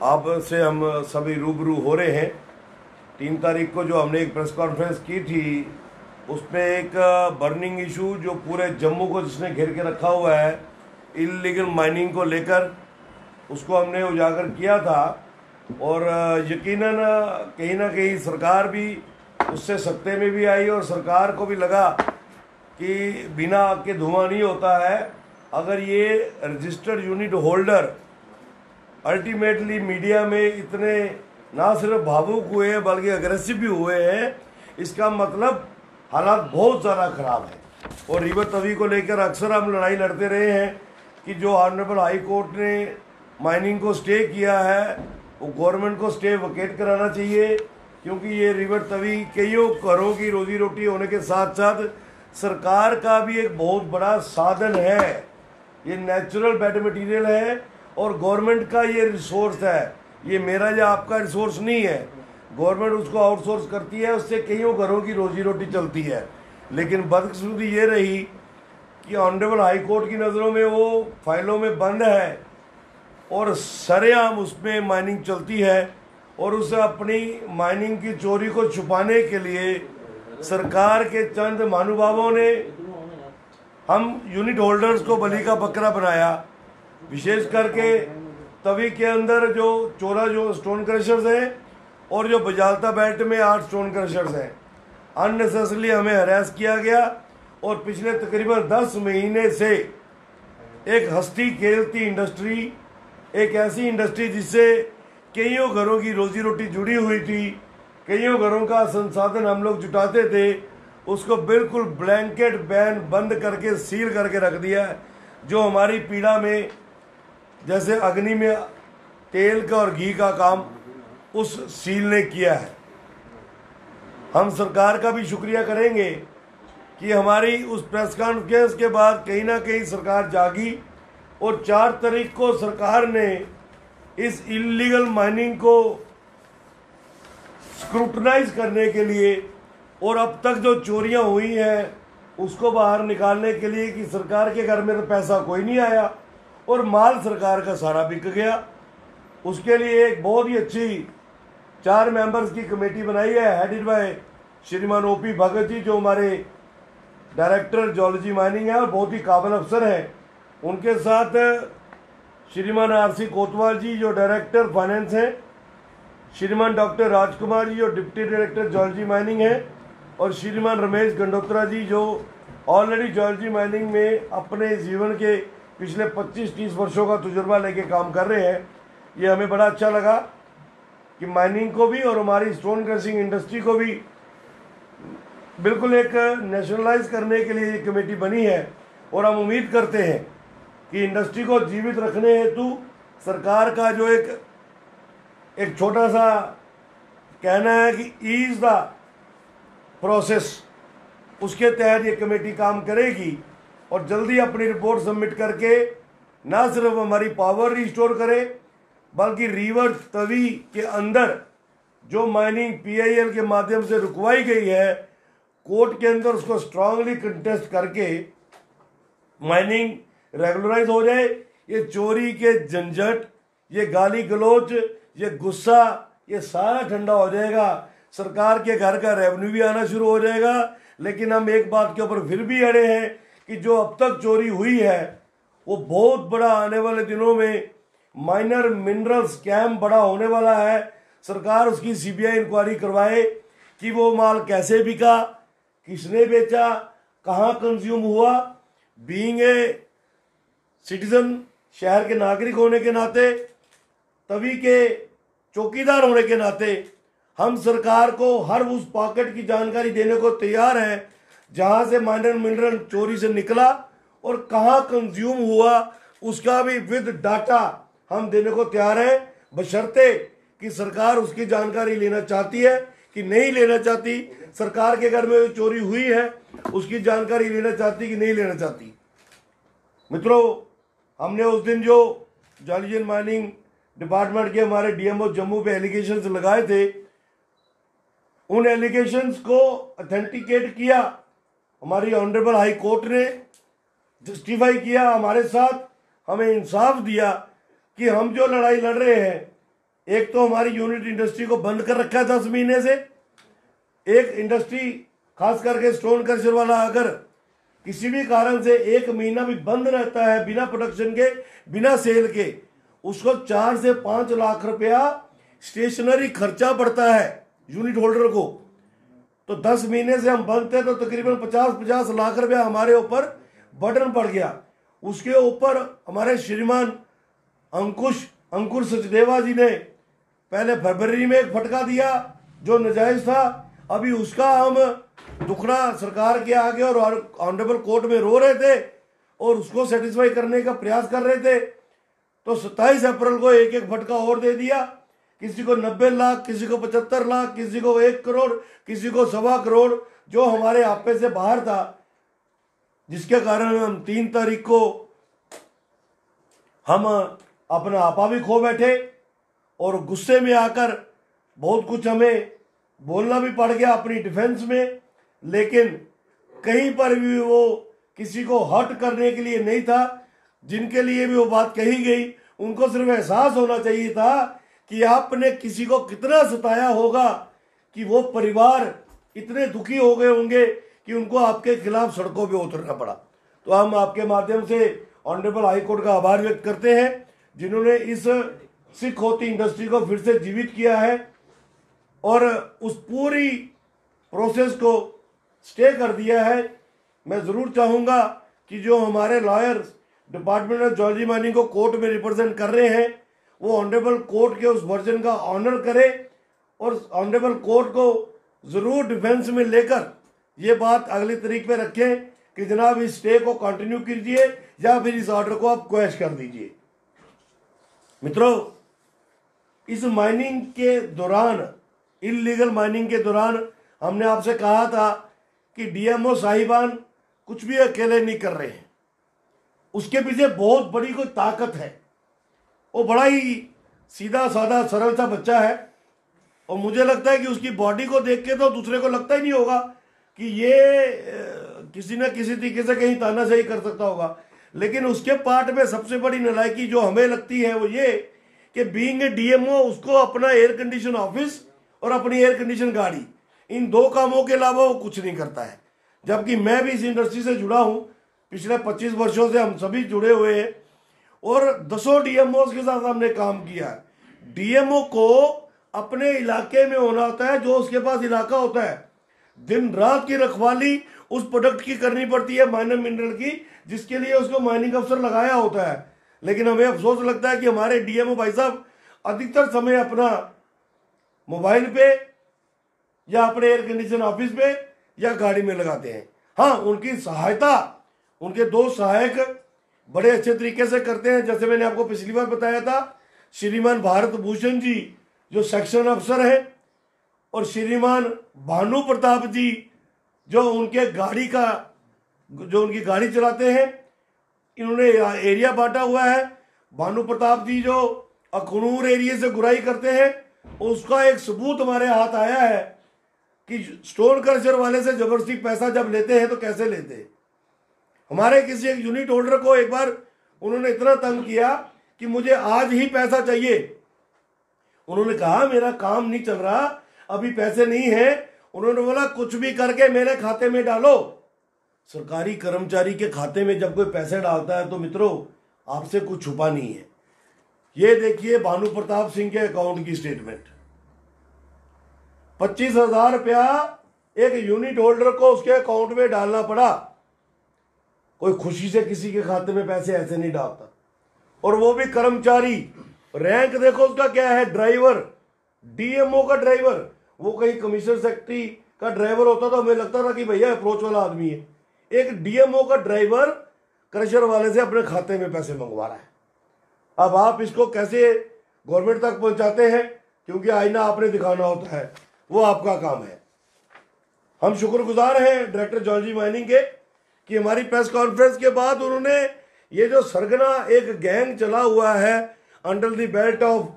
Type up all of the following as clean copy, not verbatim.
आपसे हम सभी रूबरू हो रहे हैं। 3 तारीख को जो हमने एक प्रेस कॉन्फ्रेंस की थी, उसमें एक बर्निंग इशू जो पूरे जम्मू को जिसने घेर के रखा हुआ है, इल्लीगल माइनिंग को लेकर, उसको हमने उजागर किया था। और यकीनन कहीं ना कहीं सरकार भी उससे सत्ते में भी आई और सरकार को भी लगा कि बिना आग के धुआं नहीं होता है। अगर ये registered unit holder ultimately media में इतने ना सिर्फ भावुक हुए हैं बल्कि अग्रेसिव भी हुए हैं, इसका मतलब हालात बहुत ज़्यादा ख़राब है। और रिवर तवी को लेकर अक्सर हम लड़ाई लड़ते रहे हैं कि जो ऑनरेबल हाई कोर्ट ने माइनिंग को स्टे किया है वो गवर्नमेंट को स्टे वकेट कराना चाहिए, क्योंकि ये रिवर तवी कईयों घरों की रोजी रोटी होने के साथ साथ सरकार का भी एक बहुत बड़ा साधन है। ये नेचुरल बेड मटेरियल है और गवर्नमेंट का ये रिसोर्स है, ये मेरा या आपका रिसोर्स नहीं है। गवर्नमेंट उसको आउटसोर्स करती है, उससे कईयों घरों की रोजी रोटी चलती है। लेकिन बदकिस्मती ये रही कि ऑनरेबल हाई कोर्ट की नज़रों में वो फाइलों में बंद है और सरेआम उसमें माइनिंग चलती है। और उसे अपनी माइनिंग की चोरी को छुपाने के लिए सरकार के चंद महानुभावों ने हम यूनिट होल्डर्स को बलि का बकरा बनाया। विशेष करके तवी के अंदर जो 14 जो स्टोन क्रशर्स हैं और जो बजालता बेल्ट में 8 स्टोन क्रशर्स हैं, अननेसेसरली हमें हरास किया गया। और पिछले तकरीबन 10 महीने से एक हंसती खेलती इंडस्ट्री, एक ऐसी इंडस्ट्री जिससे कईयों घरों की रोजी रोटी जुड़ी हुई थी, कईयों घरों का संसाधन हम लोग जुटाते थे, उसको बिल्कुल ब्लैंकेट बैन बंद करके सील करके रख दिया है। जो हमारी पीड़ा में जैसे अग्नि में तेल का और घी का काम उस सील ने किया है। हम सरकार का भी शुक्रिया करेंगे कि हमारी उस प्रेस कॉन्फ्रेंस के बाद कहीं ना कहीं सरकार जागी और 4 तारीख को सरकार ने इस इल्लीगल माइनिंग को स्क्रूटनाइज करने के लिए और अब तक जो चोरियां हुई हैं उसको बाहर निकालने के लिए कि सरकार के घर में तो पैसा कोई नहीं आया और माल सरकार का सारा बिक गया, उसके लिए एक बहुत ही अच्छी 4 मेंबर्स की कमेटी बनाई है, हेडेड बाय श्रीमान ओपी भगत जी, जो हमारे डायरेक्टर जियोलॉजी माइनिंग है और बहुत ही काबिल अफसर हैं। उनके साथ श्रीमान आरसी कोतवाल जी जो डायरेक्टर फाइनेंस हैं, श्रीमान डॉक्टर राजकुमार जी जो डिप्टी डायरेक्टर जियोलॉजी माइनिंग है, और श्रीमान रमेश गंडोत्रा जी जो ऑलरेडी जियोलॉजी माइनिंग में अपने जीवन के पिछले 25-30 वर्षों का तजुर्बा लेके काम कर रहे हैं। ये हमें बड़ा अच्छा लगा कि माइनिंग को भी और हमारी स्टोन क्रशिंग इंडस्ट्री को भी बिल्कुल एक नेशनलाइज करने के लिए ये कमेटी बनी है। और हम उम्मीद करते हैं कि इंडस्ट्री को जीवित रखने हेतु सरकार का जो एक छोटा सा कहना है कि ईज द प्रोसेस, उसके तहत ये कमेटी काम करेगी और जल्दी अपनी रिपोर्ट सबमिट करके ना सिर्फ हमारी पावर रिस्टोर करे बल्कि रिवर तवी के अंदर जो माइनिंग पीआईएल के माध्यम से रुकवाई गई है, कोर्ट के अंदर उसको स्ट्रांगली कंटेस्ट करके माइनिंग रेगुलराइज हो जाए। ये चोरी के झंझट, ये गाली गलौज, ये गुस्सा, ये सारा ठंडा हो जाएगा। सरकार के घर का रेवेन्यू भी आना शुरू हो जाएगा। लेकिन हम एक बात के ऊपर फिर भी अड़े हैं कि जो अब तक चोरी हुई है वो बहुत बड़ा आने वाले दिनों में माइनर मिनरल स्कैम बड़ा होने वाला है। सरकार उसकी सीबीआई इंक्वायरी करवाए कि वो माल कैसे बिका, किसने बेचा, कहाँ कंज्यूम हुआ। बीइंग ए सिटीजन, शहर के नागरिक होने के नाते, तभी के चौकीदार होने के नाते हम सरकार को हर उस पॉकेट की जानकारी देने को तैयार हैं जहां से माइनर मिनरल चोरी से निकला और कहां कंज्यूम हुआ, उसका भी विद डाटा हम देने को तैयार हैं, बशर्ते कि सरकार उसकी जानकारी लेना चाहती है कि नहीं लेना चाहती। सरकार के घर में जो चोरी हुई है उसकी जानकारी लेना चाहती कि नहीं लेना चाहती। मित्रों, हमने उस दिन जो जियोलॉजी माइनिंग डिपार्टमेंट के हमारे डीएमओ जम्मू पे एलिगेशंस लगाए थे, उन एलिगेशंस को ऑथेंटिकेट किया हमारी ऑनरेबल हाई कोर्ट ने, जस्टिफाई किया हमारे साथ, हमें इंसाफ दिया कि हम जो लड़ाई लड़ रहे हैं एक तो हमारी यूनिट इंडस्ट्री को बंद कर रखा है 10 महीने से। एक इंडस्ट्री खास करके स्टोन क्रशर वाला अगर किसी भी कारण से 1 महीना भी बंद रहता है बिना प्रोडक्शन के, बिना सेल के, उसको 4 से 5 लाख रुपया स्टेशनरी खर्चा पड़ता है यूनिट होल्डर को। तो 10 महीने से हम बंद थे तो तकरीबन 50 लाख रुपया हमारे ऊपर बर्डन पड़ गया। उसके ऊपर हमारे श्रीमान अंकुर सचदेवा जी ने पहले फरवरी में एक फटका दिया जो नाजायज था। अभी उसका हम दुखड़ा सरकार के आगे और ऑनरेबल कोर्ट में रो रहे थे और उसको सेटिस्फाई करने का प्रयास कर रहे थे। तो 27 अप्रैल को एक एक फटका और दे दिया, किसी को 90 लाख, किसी को 75 लाख, किसी को 1 करोड़, किसी को 1.25 करोड़, जो हमारे आपे से बाहर था, जिसके कारण हम 3 तारीख को हम अपना आपा भी खो बैठे और गुस्से में आकर बहुत कुछ हमें बोलना भी पड़ गया अपनी डिफेंस में। लेकिन कहीं पर भी वो किसी को हर्ट करने के लिए नहीं था। जिनके लिए भी वो बात कही गई उनको सिर्फ एहसास होना चाहिए था कि आपने किसी को कितना सताया होगा कि वो परिवार इतने दुखी हो गए होंगे कि उनको आपके खिलाफ सड़कों पे उतरना पड़ा। तो हम आपके माध्यम से ऑनरेबल हाई कोर्ट का आभार व्यक्त करते हैं जिन्होंने इस सिख होती इंडस्ट्री को फिर से जीवित किया है और उस पूरी प्रोसेस को स्टे कर दिया है। मैं ज़रूर चाहूँगा कि जो हमारे लॉयर्स डिपार्टमेंट ऑफ ज्योलॉजी माइनिंग को कोर्ट में रिप्रेजेंट कर रहे हैं वो ऑनरेबल कोर्ट के उस वर्जन का ऑनर करे और ऑनरेबल कोर्ट को ज़रूर डिफेंस में लेकर ये बात अगली तारीख पे रखें कि जनाब इस स्टे को कंटिन्यू कीजिए या फिर इस ऑर्डर को आप क्वैश कर दीजिए। मित्रों, इस माइनिंग के दौरान, इलीगल माइनिंग के दौरान हमने आपसे कहा था कि डीएमओ साहिबान कुछ भी अकेले नहीं कर रहे हैं, उसके पीछे बहुत बड़ी कोई ताकत है। वो बड़ा ही सीधा साधा सरल सा बच्चा है और मुझे लगता है कि उसकी बॉडी को देख के तो दूसरे को लगता ही नहीं होगा कि ये किसी न किसी तरीके से कहीं तानाशाही कर सकता होगा। लेकिन उसके पार्ट में सबसे बड़ी नालायकी जो हमें लगती है वो ये कि बीइंग ए डीएमओ उसको अपना एयर कंडीशन ऑफिस और अपनी एयर कंडीशन गाड़ी, इन 2 कामों के अलावा वो कुछ नहीं करता है। जबकि मैं भी इस इंडस्ट्री से जुड़ा हूँ, पिछले 25 वर्षों से हम सभी जुड़े हुए हैं और 10 डीएमओ के साथ हमने काम किया है। डीएमओ को अपने इलाके में होना होता है, जो उसके पास इलाका होता है। दिन रात की रखवाली उस प्रोडक्ट की करनी पड़ती है, माइनर मिनरल की, जिसके लिए उसको माइनिंग अफसर लगाया होता है। लेकिन हमें अफसोस लगता है कि हमारे डीएमओ भाई साहब अधिकतर समय अपना मोबाइल पे या अपने एयर कंडीशन ऑफिस पे या गाड़ी में लगाते हैं। हाँ, उनकी सहायता उनके 2 सहायक बड़े अच्छे तरीके से करते हैं। जैसे मैंने आपको पिछली बार बताया था, श्रीमान भारत भूषण जी जो सेक्शन अफसर है और श्रीमान भानु प्रताप जी जो उनके गाड़ी का जो उनकी गाड़ी चलाते हैं, इन्होंने एरिया बांटा हुआ है। भानु प्रताप जी जो अखनूर एरिया से गुराई करते हैं, उसका एक सबूत हमारे हाथ आया है कि स्टोन क्रशर वाले से जबरदस्ती पैसा जब लेते हैं तो कैसे लेते हैं। हमारे किसी एक यूनिट होल्डर को एक बार उन्होंने इतना तंग किया कि मुझे आज ही पैसा चाहिए। उन्होंने कहा मेरा काम नहीं चल रहा, अभी पैसे नहीं है। उन्होंने बोला कुछ भी करके मेरे खाते में डालो। सरकारी कर्मचारी के खाते में जब कोई पैसे डालता है तो मित्रों आपसे कुछ छुपा नहीं है। ये देखिए भानु प्रताप सिंह के अकाउंट की स्टेटमेंट, 25,000 रुपया एक यूनिट होल्डर को उसके अकाउंट में डालना पड़ा। कोई खुशी से किसी के खाते में पैसे ऐसे नहीं डालता, और वो भी कर्मचारी। रैंक देखो उसका क्या है, ड्राइवर, डीएमओ का ड्राइवर। वो कहीं कमिश्नर सेक्रेटरी का ड्राइवर होता तो हमें लगता था कि भैया अप्रोच वाला आदमी है। एक डीएमओ का ड्राइवर क्रशर वाले से अपने खाते में पैसे मंगवा रहा है। अब आप इसको कैसे गवर्नमेंट तक पहुंचाते हैं, क्योंकि आईना आपने दिखाना होता है, वो आपका काम है। हम शुक्रगुजार हैं डायरेक्टर ज्योलॉजी माइनिंग के कि हमारी प्रेस कॉन्फ्रेंस के बाद उन्होंने ये जो सरगना एक गैंग चला हुआ है अंडर द बेल्ट ऑफ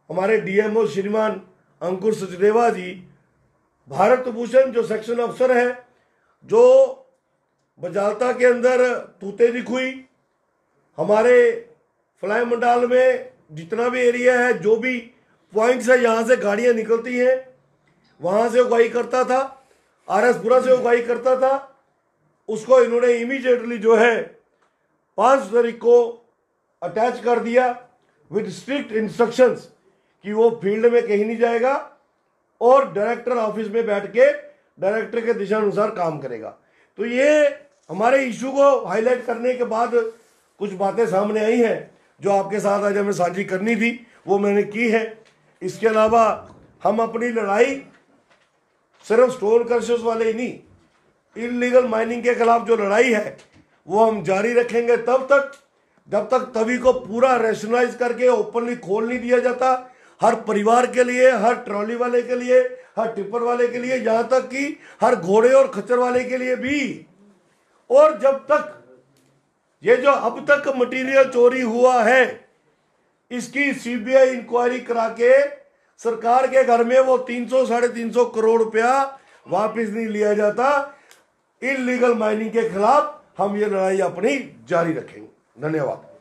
हमारे डीएमओ श्रीमान अंकुर सचदेवा जी, भारत भूषण जो सेक्शन अफसर है, जो बजालता के अंदर तूते दिखुई, हमारे फ्लाई मंडाल में जितना भी एरिया है, जो भी पॉइंट से यहाँ से गाड़ियां निकलती हैं, वहां से उगाई करता था, आरएसपुरा से उगाई करता था, उसको इन्होंने इमीडिएटली जो है 5 तारीख को अटैच कर दिया विद स्ट्रिक्ट इंस्ट्रक्शंस कि वो फील्ड में कहीं नहीं जाएगा और डायरेक्टर ऑफिस में बैठ के डायरेक्टर के दिशा अनुसार काम करेगा। तो ये हमारे इशू को हाईलाइट करने के बाद कुछ बातें सामने आई हैं जो आपके साथ आज हमें साझी करनी थी, वो मैंने की है। इसके अलावा हम अपनी लड़ाई सिर्फ स्टोन क्रशर्स वाले ही नहीं, इलीगल माइनिंग के खिलाफ जो लड़ाई है वो हम जारी रखेंगे तब तक जब तक तवी को पूरा रैशनलाइज करके ओपनली खोल नहीं दिया जाता, हर परिवार के लिए, हर ट्रॉली वाले के लिए, हर टिप्पर वाले के लिए, यहां तक कि हर घोड़े और खच्चर वाले के लिए भी। और जब तक ये जो अब तक मटेरियल चोरी हुआ है इसकी सीबीआई इंक्वायरी करा के सरकार के घर में वो 300-350 करोड़ रुपया वापस नहीं लिया जाता, इलीगल माइनिंग के खिलाफ हम ये लड़ाई अपनी जारी रखेंगे। धन्यवाद।